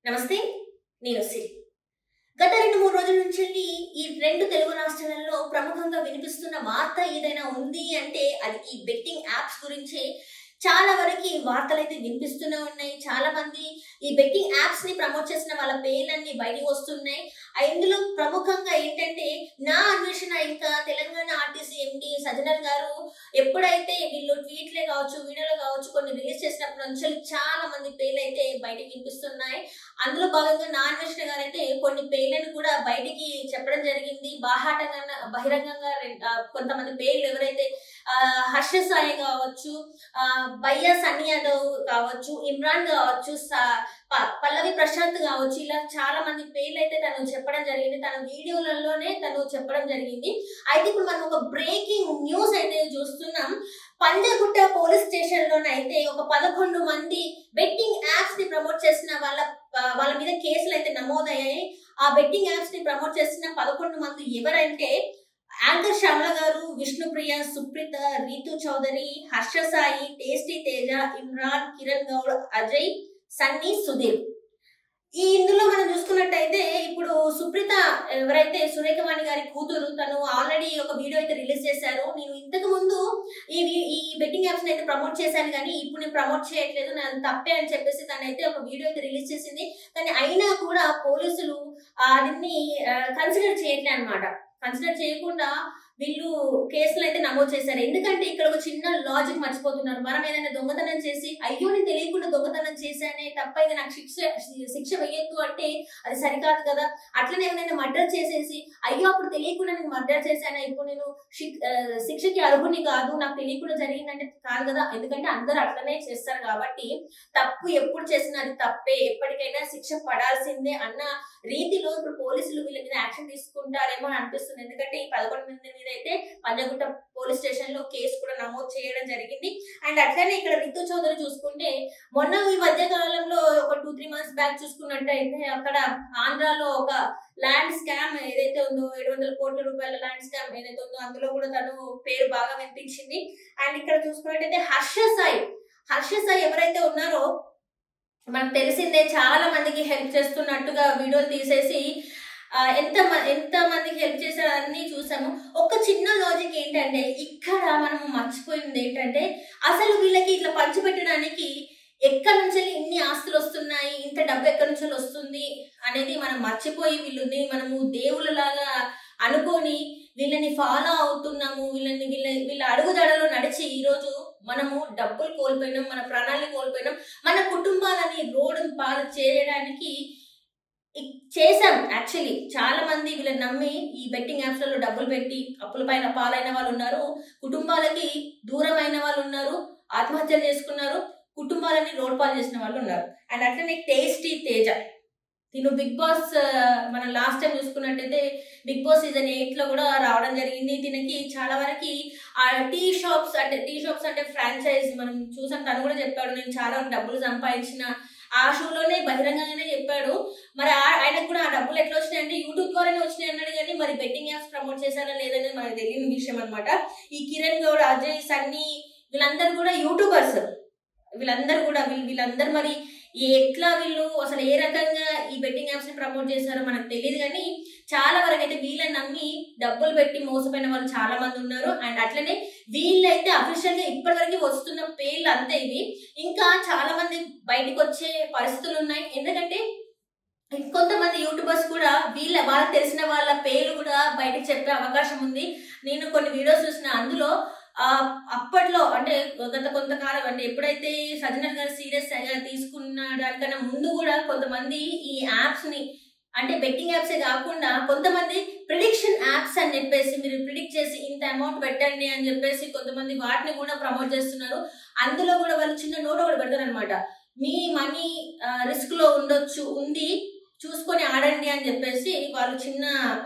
నమస్తే, నేను సిరి. గత 2-3 రోజుల నుంచి ఈ 2 తెలుగు రాష్ట్రాలలో ప్రముఖంగా వినిపిస్తున్న వార్త ఏదైనా ఉంది అంటే అది ఈ బెట్టింగ్ యాప్స్ గురించే. చాలా వరకు ఈ వార్తలైతే వినిపిస్తూనే ఉన్నాయి. చాలా మంది ఈ బెట్టింగ్ యాప్స్ ని ప్రమోట్ చేసిన వాళ్ళ పేర్లన్నీ బయటకు వస్తున్నాయి. ఇందులో ప్రముఖంగా ఏంటంటే నా అన్వేషణ ఇంకా తెలంగాణ ఆర్టీసీ ఎండి సజ్జనర్ గారు ఎప్పుడైతే వీళ్ళు ట్వీట్లే కావచ్చు, వీడియోలో కావచ్చు కొన్ని రిలీజ్ చేసినప్పటి నుంచి చాలా మంది పేర్లు అయితే బయటకు వినిపిస్తున్నాయి. అందులో భాగంగా నా అన్వేషణ గారు అయితే కొన్ని పేర్లను కూడా బయటికి చెప్పడం జరిగింది. బహిరంగంగా కొంతమంది పేర్లు ఎవరైతే హర్ష సాయి కావచ్చు, భయ్యా సన్నీ యాదవ్ కావచ్చు, ఇమ్రాన్ కావచ్చు, పల్లవి ప్రశాంత్ కావచ్చు, ఇలా చాలా మంది పేర్లు అయితే తను చెప్పడం జరిగింది. తన వీడియోలలోనే తను చెప్పడం జరిగింది. అయితే ఇప్పుడు మనం ఒక బ్రేకింగ్ న్యూస్ అయితే చూస్తున్నాం. పంజగుట్ట పోలీస్ స్టేషన్ లోనైతే ఒక 11 మంది బెట్టింగ్ యాప్స్ ని ప్రమోట్ చేసిన వాళ్ళ మీద కేసులు అయితే నమోదయ్యాయి. ఆ బెట్టింగ్ యాప్స్ ని ప్రమోట్ చేసిన 11 మంది ఎవరంటే యాంకర్ శ్యామల గారు, విష్ణుప్రియ, సుప్రీత, రీతు చౌదరి, హర్ష సాయి, టేస్టీ తేజ, ఇమ్రాన్, కిరణ్ గౌడ్, అజయ్, సన్నీ, సుధీర్. ఇందులో మనం చూసుకున్నట్టయితే ఇప్పుడు సుప్రీత ఎవరైతే సురేఖవాణి గారి కూతురు, తను ఆల్రెడీ ఒక వీడియో అయితే రిలీజ్ చేశారు. నేను ఇంతకు ముందు ఈ బెట్టింగ్ యాప్స్ అయితే ప్రమోట్ చేశాను కానీ ఇప్పుడు నేను ప్రమోట్ చేయట్లేదు, నాకు తప్పే అని చెప్పేసి తనైతే ఒక వీడియో అయితే రిలీజ్ చేసింది. కానీ అయినా కూడా పోలీసులు దీన్ని కన్సిడర్ చేయట్లే అనమాట. కన్సిడర్ చేయకుండా వీళ్ళు కేసులు అయితే నమోదు చేశారు. ఎందుకంటే ఇక్కడ ఒక చిన్న లాజిక్ మర్చిపోతున్నారు. మనం ఏదైనా దొంగతనం చేసి అయ్యో నేను తెలియకుండా దొంగతనం చేశానే, తప్పైతే నాకు శిక్ష వేయొద్దు అంటే అది సరికాదు కదా. అట్లనే ఏమైనా మర్డర్ చేసేసి అయ్యో అప్పుడు తెలియకుండా నేను మర్డర్ చేశానా, ఇప్పుడు నేను శిక్షకి అర్హుని కాదు, నాకు తెలియకుండా జరిగిందంటే కాదు కదా. ఎందుకంటే అందరూ అట్లనే చేస్తారు కాబట్టి తప్పు ఎప్పుడు చేసినా అది తప్పే, ఎప్పటికైనా శిక్ష పడాల్సిందే అన్న రీతిలో ఇప్పుడు పోలీసులు వీళ్ళ మీద యాక్షన్ తీసుకుంటారేమో అని అనిపిస్తుంది. ఎందుకంటే ఈ 11 మంది మీద అయితే పంజగుట్ట పోలీస్ స్టేషన్ లో కేసు కూడా నమోదు చేయడం జరిగింది. అండ్ అట్లనే ఇక్కడ రీతు చౌదరి చూసుకుంటే మొన్న ఈ మధ్య కాలంలో ఒక 2-3 మంత్స్ బ్యాక్ చూసుకున్నట్టయితే అక్కడ ఆంధ్రాలో ఒక ల్యాండ్ స్కామ్ ఏదైతే ఉందో, 700 కోట్ల రూపాయల ల్యాండ్ స్కామ్ ఏదైతే ఉందో అందులో కూడా తను పేరు బాగా వినిపించింది. అండ్ ఇక్కడ చూసుకున్నట్టయితే హర్ష సాయి ఎవరైతే ఉన్నారో మనకు తెలిసిందే, చాలా మందికి హెల్ప్ చేస్తున్నట్టుగా వీడియోలు తీసేసి ఎంత మందికి హెల్ప్ చేశారో అన్ని చూసాము. ఒక చిన్న లాజిక్ ఏంటంటే ఇక్కడ మనం మర్చిపోయింది ఏంటంటే అసలు వీళ్ళకి ఇట్లా పంచిపెట్టడానికి ఎక్కడి నుంచి ఇన్ని ఆస్తులు వస్తున్నాయి, ఇంత డబ్బు ఎక్కడి నుంచి వస్తుంది అనేది మనం మర్చిపోయి వీళ్ళని మనము దేవుళ్ళలాగా అనుకొని వీళ్ళని ఫాలో అవుతున్నాము. వీళ్ళ అడుగుదడలో నడిచి ఈరోజు మనము డబ్బులు కోల్పోయినాం, మన ప్రాణాలను కోల్పోయినాం, మన కుటుంబాలని రోడ్డు పాలు చేయడానికి చేశాం. యాక్చువల్లీ చాలా మంది వీళ్ళని నమ్మి ఈ బెట్టింగ్ యాప్స్ లలో డబ్బులు పెట్టి అప్పుల పైన పాలైన వాళ్ళు ఉన్నారు, కుటుంబాలకి దూరమైన వాళ్ళు ఉన్నారు, ఆత్మహత్యలు చేసుకున్నారు, కుటుంబాలని రోడ్ పాలు చేసిన వాళ్ళు ఉన్నారు. అండ్ అట్లనే టేస్టీ తేజ, తిను బిగ్ బాస్ మనం లాస్ట్ టైం చూసుకున్నట్టయితే బిగ్ బాస్ సీజన్ 8 లో కూడా రావడం జరిగింది. దీనికి చాలా వరకు ఆ టీ షాప్స్ అంటే ఫ్రాంచైజ్ మనం చూసాం. తను కూడా చెప్పాడు నేను చాలా డబ్బులు సంపాదించిన, ఆ షోలోనే బహిరంగంగానే చెప్పాడు. మరి ఆయనకు కూడా ఆ డబ్బులు ఎట్లా వచ్చినాయి అంటే యూట్యూబ్ ద్వారానే వచ్చినాయి అన్నాడు. కానీ మరి బెట్టింగ్ యాప్స్ ప్రమోట్ చేశారా లేదనేది మనకు తెలియని విషయం అనమాట. ఈ కిరణ్ గౌడ్, అజయ్, సన్నీ వీళ్ళందరూ కూడా యూట్యూబర్స్. వీళ్ళందరూ మరి ఎట్లా వీళ్ళు అసలు ఏ రకంగా ఈ బెట్టింగ్ యాప్స్ ని ప్రమోట్ చేశారో మనకు తెలియదు. కానీ చాలా వరకు అయితే వీళ్ళని నమ్మి డబ్బులు పెట్టి మోసపోయిన వాళ్ళు చాలా మంది ఉన్నారు. అండ్ అట్లనే వీళ్ళైతే అఫీషియల్ గా ఇప్పటి వరకు వస్తున్న పేర్లు అంతే ఇవి. ఇంకా చాలా మంది బయటకు వచ్చే పరిస్థితులు ఉన్నాయి. ఎందుకంటే కొంతమంది యూట్యూబర్స్ కూడా వాళ్ళకి తెలిసిన వాళ్ళ పేర్లు కూడా బయటకు చెప్పే అవకాశం ఉంది. నేను కొన్ని వీడియోస్ చూసిన, అందులో అప్పట్లో అంటే గత కొంతకాలం అంటే ఎప్పుడైతే సజ్జనర్ గారు సీరియస్ గా తీసుకున్న దానికన్నా ముందు కూడా కొంతమంది ఈ యాప్స్ ని అంటే బెట్టింగ్ యాప్సే కాకుండా కొంతమంది ప్రిడిక్షన్ యాప్స్ అని చెప్పేసి మీరు ప్రిడిక్ట్ చేసి ఇంత అమౌంట్ పెట్టండి అని చెప్పేసి కొంతమంది వాటిని కూడా ప్రమోట్ చేస్తున్నారు. అందులో కూడా వాళ్ళు చిన్న నోట్ కూడా పెడతారు అనమాట. మీ మనీ రిస్క్ లో ఉంది, చూసుకొని ఆడండి అని చెప్పేసి వాళ్ళు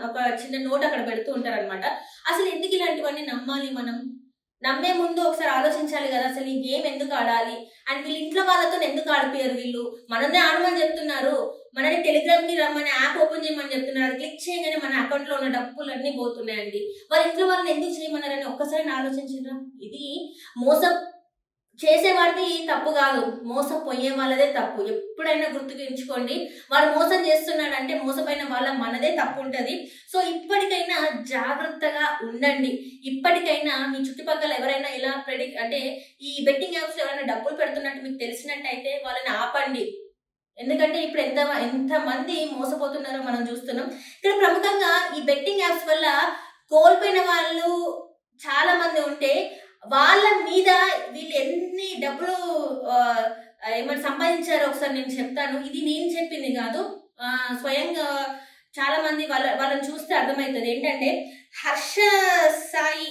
ఒక చిన్న నోట్ అక్కడ పెడుతూ ఉంటారు అనమాట. అసలు ఎందుకు ఇలాంటివన్నీ నమ్మాలి? మనం నమ్మే ముందు ఒకసారి ఆలోచించాలి కదా, అసలు ఈ గేమ్ ఎందుకు ఆడాలి? అండ్ వీళ్ళ ఇంట్లో వాళ్ళతో ఎందుకు ఆడిపోయారు? వీళ్ళు మనల్ని ఆడమని చెప్తున్నారు, మనని టెలిగ్రామ్ కి రమ్మని యాప్ ఓపెన్ చేయమని చెప్తున్నారు. అది క్లిక్ చేయగానే మన అకౌంట్ లో ఉన్న డబ్బులు అన్ని పోతున్నాయండి. వాళ్ళ ఇంట్లో వాళ్ళని ఎందుకు చేయమన్నారని ఒక్కసారి ఆలోచించారా? ఇది మోసం చేసేవాడిది తప్పు కాదు, మోసపోయే వాళ్ళదే తప్పు. ఎప్పుడైనా గుర్తుకుంచుకోండి, వాడు మోసం చేస్తున్నాడంటే మోసపోయిన వాళ్ళ మనదే తప్పు ఉంటుంది. సో ఇప్పటికైనా జాగ్రత్తగా ఉండండి. ఇప్పటికైనా మీ చుట్టుపక్కల ఎవరైనా ఇలా అంటే ఈ బెట్టింగ్ యాప్స్ ఎవరైనా డబ్బులు పెడుతున్నట్టు మీకు తెలిసినట్టయితే వాళ్ళని ఆపండి. ఎందుకంటే ఇప్పుడు ఎంత మంది మోసపోతున్నారో మనం చూస్తున్నాం. ఇక్కడ ప్రముఖంగా ఈ బెట్టింగ్ యాప్స్ వల్ల కోల్పోయిన వాళ్ళు చాలా మంది ఉంటే వాళ్ళ మీద వీళ్ళు ఎన్ని డబ్బులు ఏమైనా సంపాదించారో ఒకసారి నేను చెప్తాను. ఇది నేను చెప్పింది కాదు, స్వయంగా చాలా మంది వాళ్ళని చూస్తే అర్థమవుతుంది. ఏంటంటే హర్ష సాయి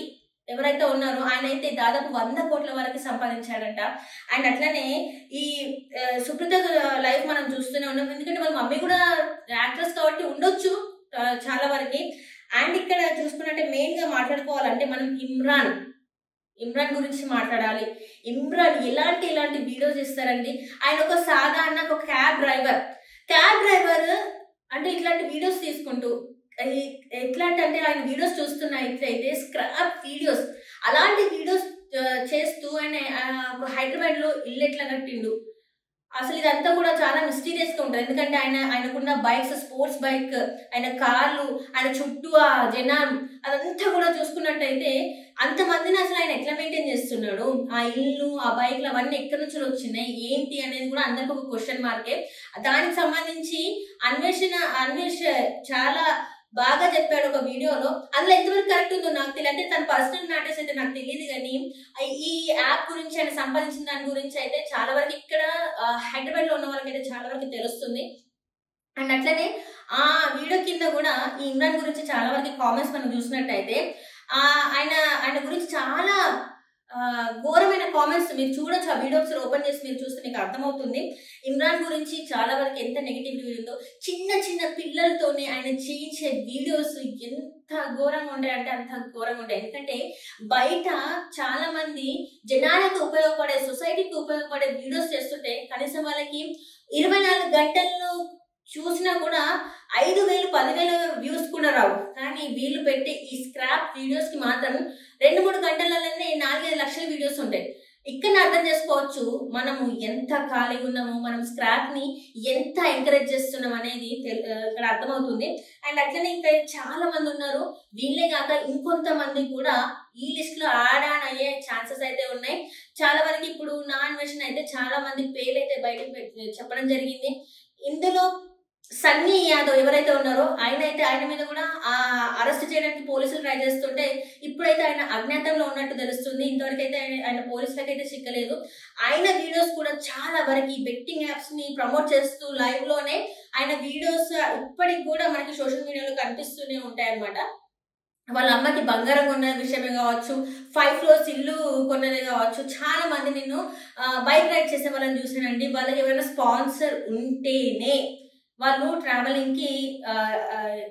ఎవరైతే ఉన్నారో ఆయన అయితే దాదాపు 100 కోట్ల వరకు సంపాదించాడంట. అండ్ అట్లనే ఈ సుప్రీత లైఫ్ మనం చూస్తూనే ఉన్నాం. ఎందుకంటే వాళ్ళ మమ్మీ కూడా యాక్ట్రెస్ కాబట్టి ఉండొచ్చు చాలా వరకు. అండ్ ఇక్కడ చూసుకున్నట్టే మెయిన్ గా మాట్లాడుకోవాలంటే మనం ఇమ్రాన్ గురించి మాట్లాడాలి. ఇమ్రాన్ ఎలాంటి వీడియోస్ ఇస్తారండి. ఆయన ఒక సాధారణ ఒక క్యాబ్ డ్రైవర్ అంటే ఇట్లాంటి వీడియోస్ తీసుకుంటూ ఎట్లా అంటే ఆయన వీడియోస్ చూస్తున్నా ఇట్లయితే స్క్రాప్ వీడియోస్, అలాంటి వీడియోస్ చేస్తూ ఆయన హైదరాబాద్ లో ఇల్లు ఎట్లా కట్టిండు అసలు ఇదంతా కూడా చాలా మిస్టీరియస్ గా ఉంటుంది. ఎందుకంటే ఆయనకున్న బైక్స్, స్పోర్ట్స్ బైక్, ఆయన కార్లు, ఆయన చుట్టూ ఆ జనం అదంతా కూడా చూసుకున్నట్టయితే అంతమందిని అసలు ఆయన ఎట్లా మెయింటైన్ చేస్తున్నాడు, ఆ ఇల్లు, ఆ బైక్లు అవన్నీ ఎక్కడి నుంచి వచ్చినాయి ఏంటి అనేది కూడా అందరికి ఒక క్వశ్చన్ మార్కే. దానికి సంబంధించి అన్వేష్ చాలా బాగా చెప్పాడు ఒక వీడియోలో. అందులో ఎంతవరకు కరెక్ట్ ఉందో నాకు తెలియదు, అంటే తన పర్సనల్ మ్యాటర్స్ అయితే నాకు తెలియదు. కానీ ఈ యాప్ గురించి ఆయన సంపాదించిన దాని గురించి అయితే చాలా వరకు ఇక్కడ హైదరాబాద్ లో ఉన్న వాళ్ళకైతే చాలా వరకు తెలుస్తుంది. అండ్ అట్లనే ఆ వీడియో కింద కూడా ఈ ఇమ్రాన్ గురించి చాలా వరకు కామెంట్స్ మనం చూసినట్టయితే ఆయన గురించి చాలా ఘోరమైన కామెంట్స్ మీరు చూడొచ్చు. ఆ వీడియోస్ ఓపెన్ చేసి మీరు చూస్తే మీకు అర్థమవుతుంది ఇమ్రాన్ గురించి చాలా వరకు ఎంత నెగిటివిటీ ఉందో. చిన్న పిల్లలతోనే ఆయన చేయించే వీడియోస్ ఎంత ఘోరంగా ఉంటాయంటే అంత ఘోరంగా ఉంటాయి. ఎందుకంటే బయట చాలా మంది జనాలకు ఉపయోగపడే, సొసైటీకి ఉపయోగపడే వీడియోస్ చేస్తుంటే కనీసం వాళ్ళకి 24 గంటల్లో చూసినా కూడా 5,000 10,000 వ్యూస్ కూడా రావు. కానీ వీళ్ళు పెట్టే ఈ స్క్రాప్ వీడియోస్ కి మాత్రం 2-3 గంటలలోనే 4-5 లక్షల వీడియోస్ ఉంటాయి. ఇక్కడ అర్థం చేసుకోవచ్చు మనము ఎంత ఖాళీగా ఉన్నామో, మనం స్క్రాప్ ని ఎంత ఎంకరేజ్ చేస్తున్నాం అనేది ఇక్కడ అర్థమవుతుంది. అండ్ అట్లనే ఇంకా చాలా మంది ఉన్నారు. వీళ్ళే కాక ఇంకొంతమంది కూడా ఈ లిస్ట్ లో యాడ్ ఆన్ అయ్యే ఛాన్సెస్ అయితే ఉన్నాయి. చాలా వరకు ఇప్పుడు నా అన్వేషణ అయితే చాలా మంది పేర్లు అయితే బయటకు చెప్పడం జరిగింది. ఇందులో సన్నీ యాదవ్ ఎవరైతే ఉన్నారో ఆయన మీద కూడా అరెస్ట్ చేయడానికి పోలీసులు ట్రై చేస్తుంటే ఇప్పుడైతే ఆయన అజ్ఞాతంలో ఉన్నట్టు తెలుస్తుంది. ఇంతవరకు అయితే ఆయన పోలీసులకు అయితే చిక్కలేదు. ఆయన వీడియోస్ కూడా చాలా వరకు ఈ బెట్టింగ్ యాప్స్ ని ప్రమోట్ చేస్తూ లైవ్ లోనే ఆయన వీడియోస్ ఇప్పటికి కూడా మనకి సోషల్ మీడియాలో కనిపిస్తూనే ఉంటాయి అన్నమాట. వాళ్ళ అమ్మకి బంగారం కొన్న విషయమే కావచ్చు, 5 floors ఇల్లు కొన్నదే కావచ్చు. చాలా మంది నేను బైక్ రైడ్ చేసే వాళ్ళని చూసానండి. వాళ్ళకి ఎవరైనా స్పాన్సర్ ఉంటేనే వాళ్ళు ట్రావెలింగ్ కి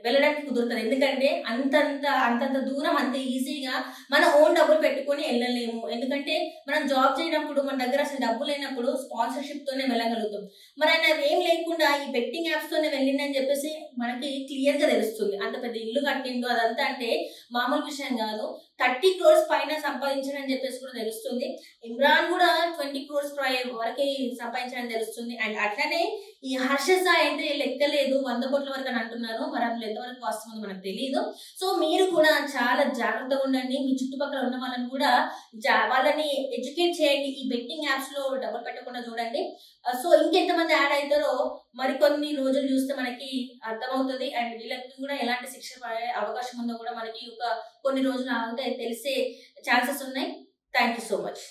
వెళ్ళడానికి కుదురుతారు. ఎందుకంటే అంతంత దూరం అంత ఈజీగా మన ఓన్ డబ్బులు పెట్టుకొని వెళ్ళలేము. ఎందుకంటే మనం జాబ్ చేయనప్పుడు మన దగ్గర అసలు డబ్బు లేనప్పుడు స్పాన్సర్షిప్ తోనే వెళ్ళగలుగుతాం. మరి ఆయన ఏం లేకుండా ఈ బెట్టింగ్ యాప్స్ తోనే వెళ్ళిందని చెప్పేసి మనకి క్లియర్ గా తెలుస్తుంది. అంత పెద్ద ఇల్లు కట్టిండు అదంతా అంటే మామూలు విషయం కాదు. 30 crores పైన సంపాదించాడని చెప్పేసి కూడా తెలుస్తుంది. ఇమ్రాన్ కూడా 20 crores వరకు సంపాదించాడని తెలుస్తుంది. అండ్ అట్లనే ఈ హర్ష సాయి అయితే లెక్కలేదు 100 కోట్ల వరకు అని అంటున్నారు. మరి అందులో ఎంతవరకు వాస్తవం మనకు తెలియదు. సో మీరు కూడా చాలా జాగ్రత్తగా ఉండండి. మీ చుట్టుపక్కల ఉన్న వాళ్ళని కూడా వాళ్ళని ఎడ్యుకేట్ చేయండి. ఈ బెట్టింగ్ యాప్స్ లో డబ్బులు పెట్టకుండా చూడండి. సో ఇంకెంతమంది యాడ్ అవుతారో మరికొన్ని రోజులు చూస్తే మనకి అర్థమవుతుంది. అండ్ వీళ్ళకి కూడా ఎలాంటి శిక్ష పడే అవకాశం ఉందో కూడా మనకి కొన్ని రోజులు ఆగితే తెలిసే ఛాన్సెస్ ఉన్నాయి. Thank you so much.